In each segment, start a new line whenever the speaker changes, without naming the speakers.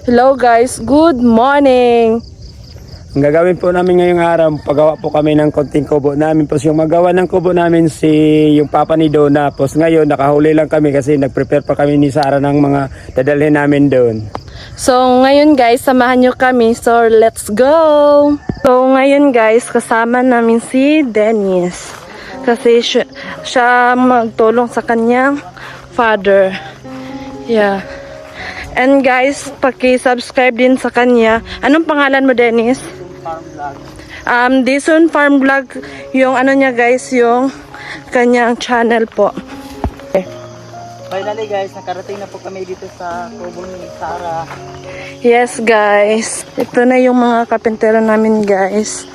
Hello guys, good morning!
Ang gagawin po namin ngayong araw, pagawa po kami ng konting kubo namin. Pos yung magawa ng kubo namin yung papa ni Donna. Pos ngayon nakahuli lang kami kasi nag-prepare pa kami ni Sarah ng mga dadalhin namin doon.
So ngayon guys, samahan nyo kami. So let's go! So ngayon guys, kasama namin si Dennis. Kasi siya magtulong sa kanyang father. Yeah. And guys, paki-subscribe din sa kanya. Anong pangalan mo, Dennis? Dison Farm Vlog, yung ano niya guys, yung kanyang channel po.
Finally guys, nakarating na po kami dito sa kubo ni Sarah.
Yes guys, ito na yung mga kapentero namin guys.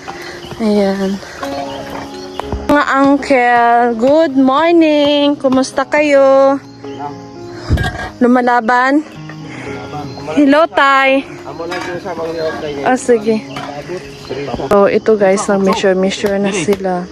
Ayan. Mga uncle, good morning! Kumusta kayo? Lumalaban? Hello, Tay. Ah, sige. So, ito guys, nag-measure na sila.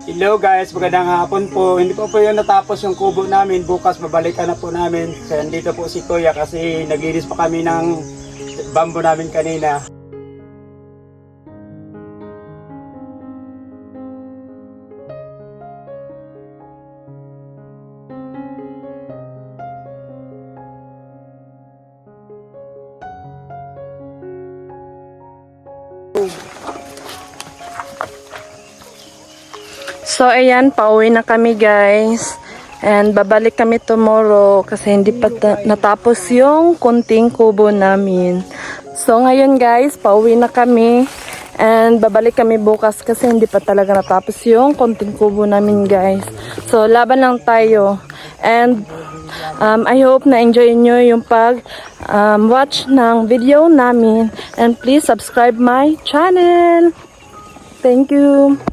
Hello guys, magandang hapon po. Hindi po yung natapos yung kubo namin. Bukas babalikan na po namin. Kaya nandito po si Kuya kasi naglinis pa kami ng bamboo namin kanina.
So, ayan, pauwi na kami guys. And babalik kami tomorrow kasi hindi pa natapos yung kunting kubo namin. So, ngayon guys, pauwi na kami. And babalik kami bukas kasi hindi pa talaga natapos yung kunting kubo namin guys. So, laban lang tayo. And I hope na enjoy nyo yung watch ng video namin. And please subscribe my channel. Thank you.